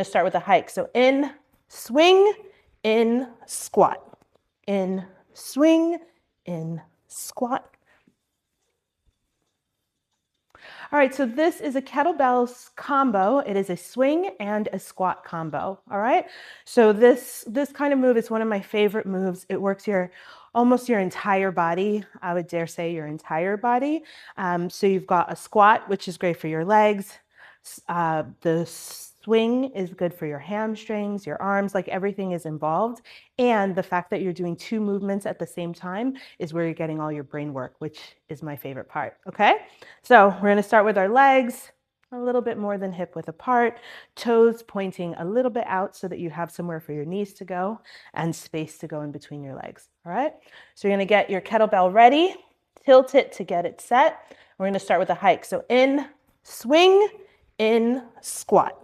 Let's start with a hike. So in, swing, in, squat. In, swing, in, squat. All right, so this is a kettlebell combo. It is a swing and a squat combo, all right? So this kind of move is one of my favorite moves. It works almost your entire body. I would dare say your entire body. So you've got a squat, which is great for your legs. The swing is good for your hamstrings, your arms, like everything is involved. And the fact that you're doing two movements at the same time is where you're getting all your brain work, which is my favorite part, okay? So we're gonna start with our legs, a little bit more than hip width apart, toes pointing a little bit out so that you have somewhere for your knees to go and space to go in between your legs, all right? So you're gonna get your kettlebell ready, tilt it to get it set. We're gonna start with a hike. So in, swing, in, squat.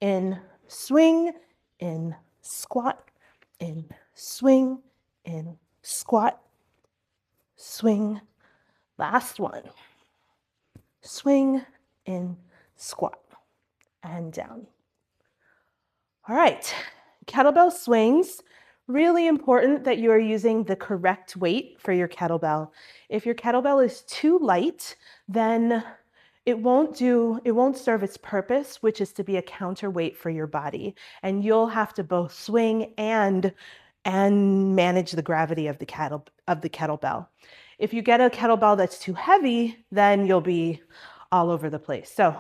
In, swing, in, squat, in, swing, in, squat, swing. Last one. Swing, in, squat, and down. All right, kettlebell swings. Really important that you are using the correct weight for your kettlebell. If your kettlebell is too light, then it won't serve its purpose, which is to be a counterweight for your body. And you'll have to both swing and manage the gravity of the kettlebell. If you get a kettlebell that's too heavy, then you'll be all over the place. So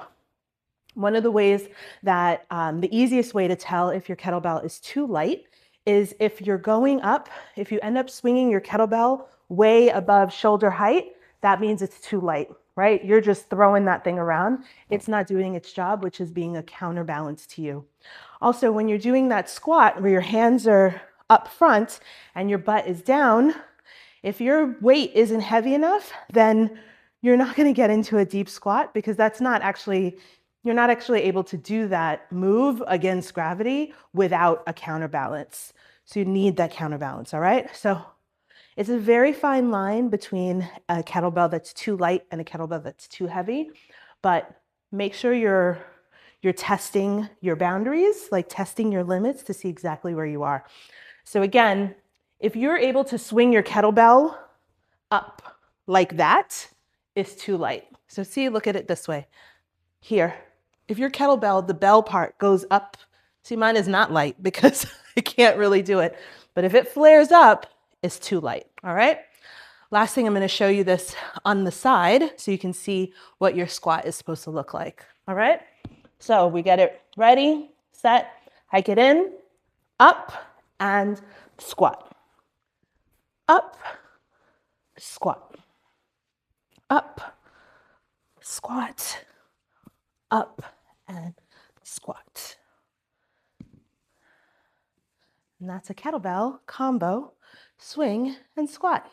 one of the ways that the easiest way to tell if your kettlebell is too light is if you're going up, if you end up swinging your kettlebell way above shoulder height, that means it's too light, right? You're just throwing that thing around. It's not doing its job, which is being a counterbalance to you. Also, when you're doing that squat where your hands are up front and your butt is down, if your weight isn't heavy enough, then you're not going to get into a deep squat because you're not actually able to do that move against gravity without a counterbalance. So you need that counterbalance, all right? So it's a very fine line between a kettlebell that's too light and a kettlebell that's too heavy, but make sure you're testing your boundaries, like testing your limits to see exactly where you are. So again, if you're able to swing your kettlebell up like that, it's too light. So see, look at it this way. Here, if your kettlebell, the bell part goes up, see mine is not light because I can't really do it, but if it flares up, it's too light, all right? Last thing, I'm gonna show you this on the side so you can see what your squat is supposed to look like, all right? So we get it ready, set, hike it in, up, and squat. Up, squat. Up, squat. Up, and squat. And that's a kettlebell combo, swing and squat.